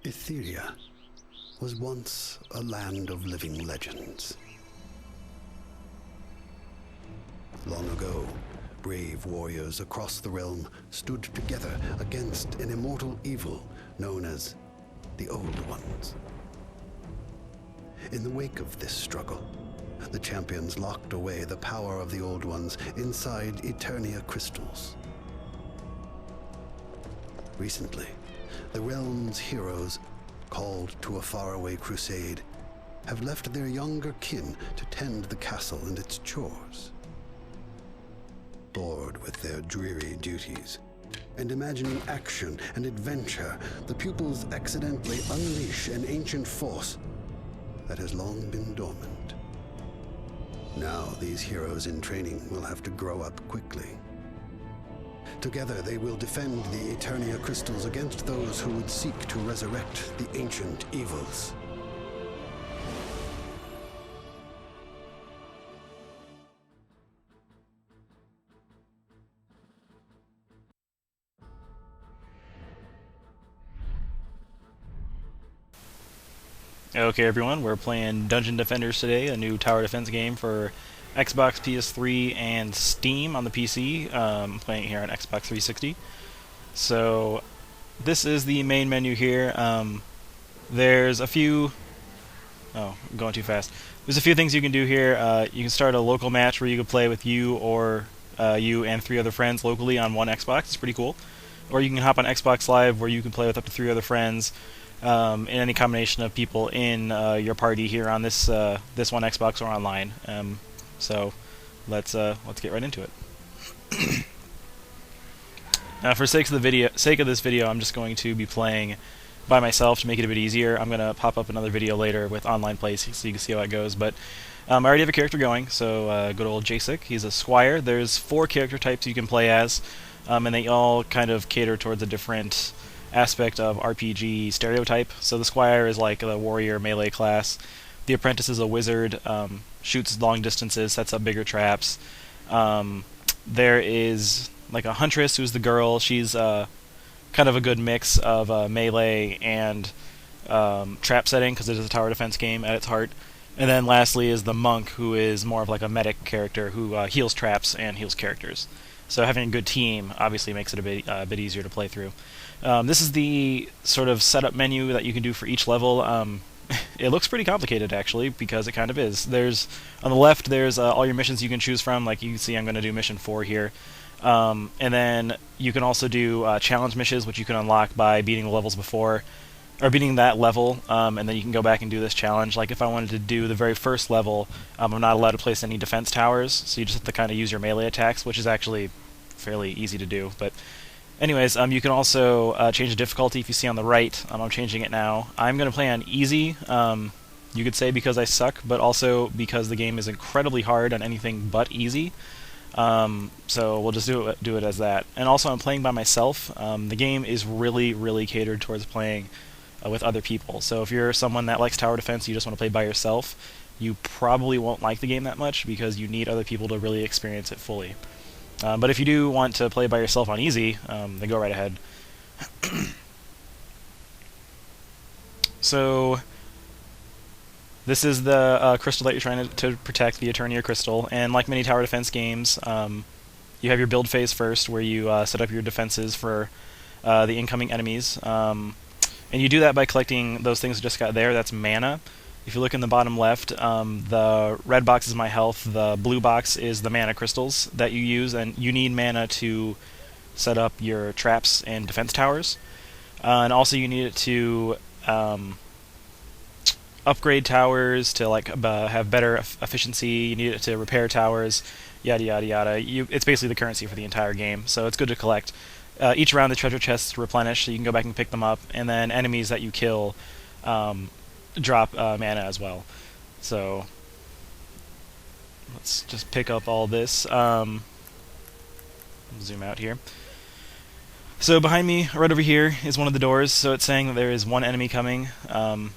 Etheria was once a land of living legends. Long ago, brave warriors across the realm stood together against an immortal evil known as the Old Ones. In the wake of this struggle, the champions locked away the power of the Old Ones inside Eternia crystals. Recently, the realm's heroes, called to a faraway crusade, have left their younger kin to tend the castle and its chores. Bored with their dreary duties, and imagining action and adventure, the pupils accidentally unleash an ancient force that has long been dormant. Now these heroes in training will have to grow up quickly. Together they will defend the Eternia crystals against those who would seek to resurrect the ancient evils. Okay everyone, we're playing Dungeon Defenders today, a new tower defense game for Xbox, PS3, and Steam on the PC. I'm playing it here on Xbox 360. So, this is the main menu here. There's a few... Oh, I'm going too fast. There's a few things you can do here. You can start a local match where you can play with you or you and 3 other friends locally on one Xbox. It's pretty cool. Or you can hop on Xbox Live where you can play with up to 3 other friends. In any combination of people in your party here on this this one Xbox or online. So let's get right into it. For sake of this video, I'm just going to be playing by myself to make it a bit easier. I'm gonna pop up another video later with online plays so you can see how it goes. But I already have a character going, so good old Jasek. He's a squire. There's 4 character types you can play as, and they all kind of cater towards a different aspect of RPG stereotype. So the squire is like the warrior melee class. The apprentice is a wizard, shoots long distances, sets up bigger traps. There is like a huntress who's the girl. She's kind of a good mix of melee and trap setting because it is a tower defense game at its heart. And then lastly is the monk, who is more of like a medic character who heals traps and heals characters. So having a good team obviously makes it a bit easier to play through. This is the sort of setup menu that you can do for each level. It looks pretty complicated actually, because it kind of is. There's on the left there's all your missions you can choose from. Like you can see, I'm going to do mission 4 here. And then you can also do challenge missions, which you can unlock by beating the levels before, or beating that level, and then you can go back and do this challenge. Like if I wanted to do the very first level, I'm not allowed to place any defense towers, so you just have to kind of use your melee attacks, which is actually fairly easy to do. But anyways, you can also change the difficulty. If you see on the right, I'm changing it now. I'm going to play on easy, you could say because I suck, but also because the game is incredibly hard on anything but easy. So we'll just do it as that. And also I'm playing by myself. The game is really catered towards playing with other people. So if you're someone that likes tower defense, you just want to play by yourself, you probably won't like the game that much because you need other people to really experience it fully. But if you do want to play by yourself on easy, then go right ahead. So this is the crystal that you're trying to protect, the Eternia crystal. And like many tower defense games, you have your build phase first, where you set up your defenses for the incoming enemies. And you do that by collecting those things I just got there. That's mana. If you look in the bottom left, the red box is my health, the blue box is the mana crystals that you use, and you need mana to set up your traps and defense towers. And also you need it to upgrade towers to like have better efficiency. You need it to repair towers, yada yada yada. It's basically the currency for the entire game, so it's good to collect. Each round the treasure chests replenish, so you can go back and pick them up, and then enemies that you kill drop mana as well. So let's just pick up all this. Zoom out here. So behind me, right over here, is one of the doors. So it's saying that there is one enemy coming. Can't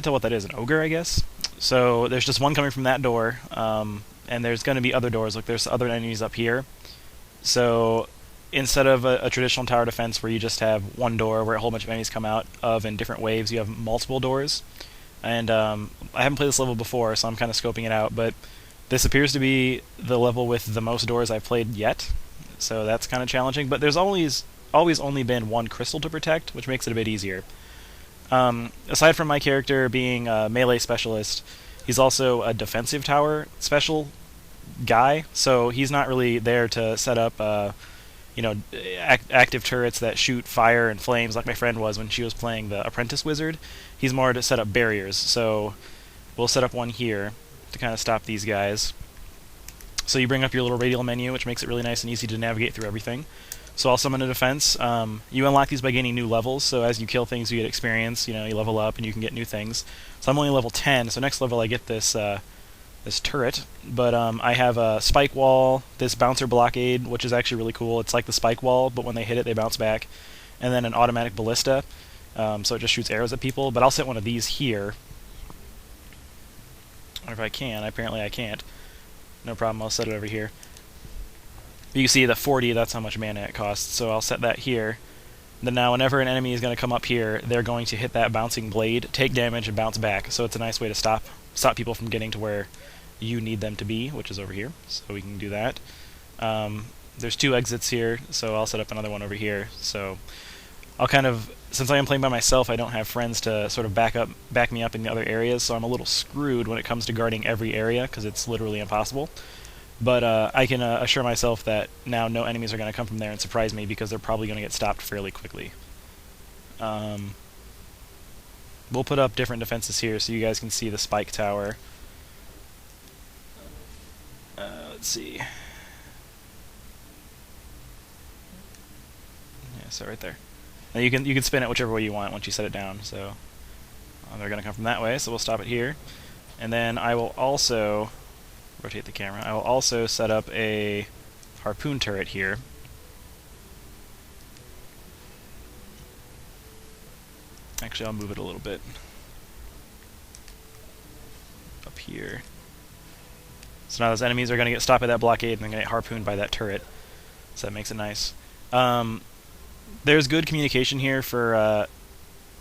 tell what that is, an ogre, I guess. So there's just one coming from that door, and there's going to be other doors. Look, there's other enemies up here. So instead of a traditional tower defense where you just have one door where a whole bunch of enemies come out of in different waves, you have multiple doors. And I haven't played this level before, so I'm kind of scoping it out, but this appears to be the level with the most doors I've played yet, so that's kind of challenging. But there's always only been one crystal to protect, which makes it a bit easier. Aside from my character being a melee specialist, he's also a defensive tower special guy, so he's not really there to set up active turrets that shoot fire and flames like my friend was when she was playing the Apprentice Wizard. He's more to set up barriers, so we'll set up one here to kind of stop these guys. So you bring up your little radial menu, which makes it really nice and easy to navigate through everything. So I'll summon a defense. You unlock these by gaining new levels, so as you kill things you get experience, you level up and you can get new things. So I'm only level 10, so next level I get this this turret, but I have a spike wall, this bouncer blockade, which is actually really cool. It's like the spike wall, but when they hit it they bounce back, and then an automatic ballista, so it just shoots arrows at people. But I'll set one of these here, or if I can. Apparently I can't. No problem, I'll set it over here. You can see the 40, that's how much mana it costs, so I'll set that here. Then now whenever an enemy is going to come up here, they're going to hit that bouncing blade, take damage, and bounce back. So it's a nice way to stop people from getting to where you need them to be, which is over here. So we can do that. There's 2 exits here, so I'll set up another one over here. So I'll kind of, since I am playing by myself, I don't have friends to sort of back me up in the other areas, so I'm a little screwed when it comes to guarding every area, because it's literally impossible. But I can assure myself that now no enemies are going to come from there and surprise me, because they're probably going to get stopped fairly quickly. We'll put up different defenses here so you guys can see the spike tower. Let's see. Yeah, so right there. Now you can spin it whichever way you want once you set it down. So they're going to come from that way, so we'll stop it here. And then I will also rotate the camera. I will also set up a harpoon turret here. Actually, I'll move it a little bit up here. So now those enemies are going to get stopped by that blockade, and they're going to get harpooned by that turret. So that makes it nice. There's good communication here for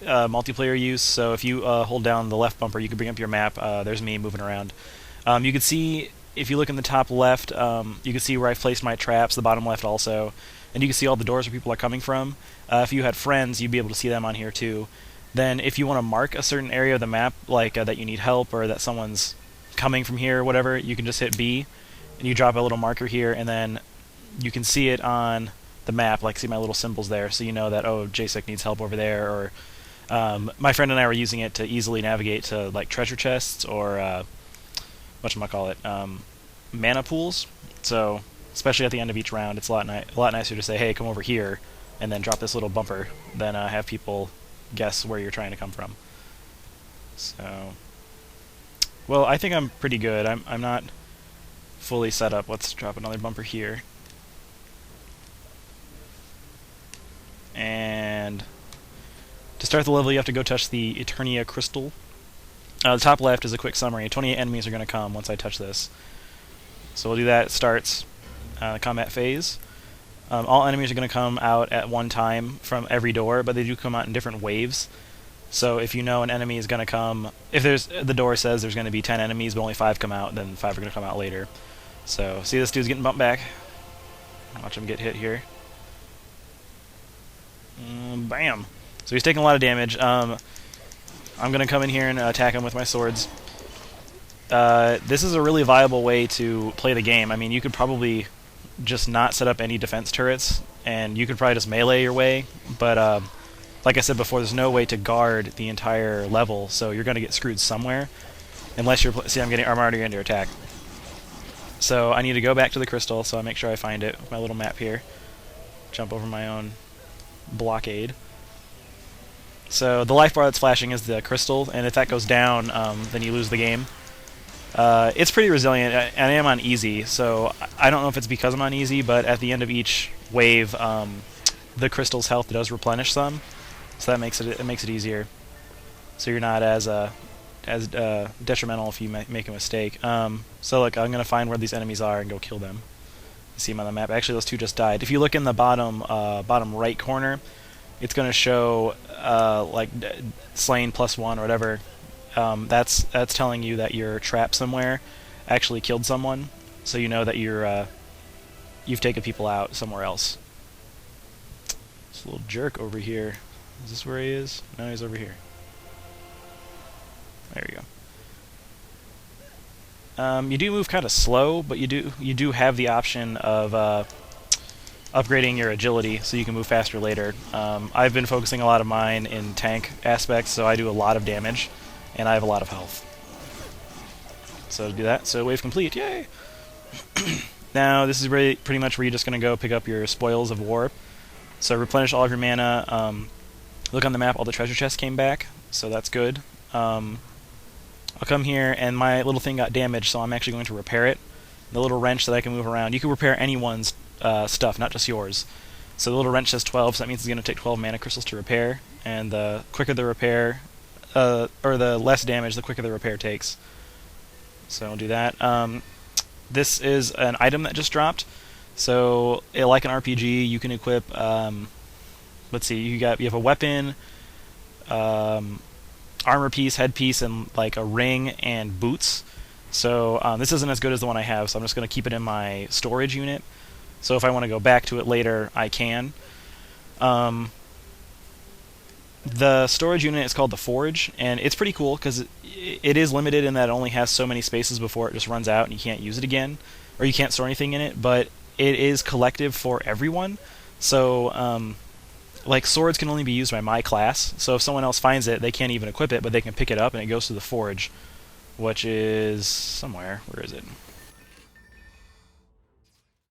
multiplayer use. So if you hold down the left bumper, you can bring up your map. There's me moving around. You can see, if you look in the top left, you can see where I've placed my traps, the bottom left also. And you can see all the doors where people are coming from. If you had friends, you'd be able to see them on here too. Then if you want to mark a certain area of the map, like that you need help or that someone's coming from here or whatever, you can just hit B, and you drop a little marker here, and then you can see it on the map, like see my little symbols there, so you know that, oh, JSEC needs help over there, or my friend and I were using it to easily navigate to like treasure chests or whatchamacallit, mana pools. So especially at the end of each round, it's a lot nicer to say, hey, come over here, and then drop this little bumper than have people guess where you're trying to come from. So, well, I think I'm pretty good. I'm not fully set up. Let's drop another bumper here. And to start the level, you have to go touch the Eternia crystal. The top left is a quick summary. 28 enemies are going to come once I touch this. So we'll do that. It starts the combat phase. All enemies are going to come out at one time from every door, but they do come out in different waves. So if you know an enemy is going to come, if the door says there's going to be 10 enemies, but only 5 come out, then 5 are going to come out later. So see, this dude's getting bumped back. Watch him get hit here. Bam! So he's taking a lot of damage. I'm going to come in here and attack him with my swords. This is a really viable way to play the game. I mean, you could probably just not set up any defense turrets, and you could probably just melee your way, but like I said before, there's no way to guard the entire level, so you're going to get screwed somewhere, unless you're... See, I'm already under attack. So I need to go back to the crystal, so I make sure I find it with my little map here. Jump over my own blockade. So the life bar that's flashing is the crystal, and if that goes down, then you lose the game. It's pretty resilient. I am on easy, so I don't know if it's because I'm on easy, but at the end of each wave, the crystal's health does replenish some, so that makes it easier. So you're not as detrimental if you make a mistake. So look, I'm gonna find where these enemies are and go kill them. You see them on the map. Actually, those two just died. If you look in the bottom right corner, it's going to show like slain +1 or whatever. That's telling you that your trap somewhere actually killed someone, so you know that you've taken people out somewhere else. This little jerk over here. Is this where he is? No, he's over here. There you go. You do move kind of slow, but you do have the option of upgrading your agility so you can move faster later. I've been focusing a lot of mine in tank aspects, so I do a lot of damage, and I have a lot of health. So to do that, so wave complete, yay! Now this is pretty much where you're just going to go pick up your spoils of war. So replenish all of your mana. Look on the map, all the treasure chests came back, so that's good. I'll come here, and my little thing got damaged, so I'm actually going to repair it. The little wrench that I can move around. You can repair anyone's stuff, not just yours. So the little wrench says 12, so that means it's going to take 12 mana crystals to repair, and the quicker the repair, or the less damage, the quicker the repair takes. So I'll do that. This is an item that just dropped. So like an RPG, you can equip. Let's see, you have a weapon, armor piece, headpiece, and like a ring and boots. So this isn't as good as the one I have, so I'm just going to keep it in my storage unit. So if I want to go back to it later, I can. The storage unit is called the Forge, and it's pretty cool because it is limited in that it only has so many spaces before it just runs out and you can't use it again, or you can't store anything in it, but it is collective for everyone. So like swords can only be used by my class, so if someone else finds it, they can't even equip it, but they can pick it up and it goes to the Forge, which is somewhere. Where is it?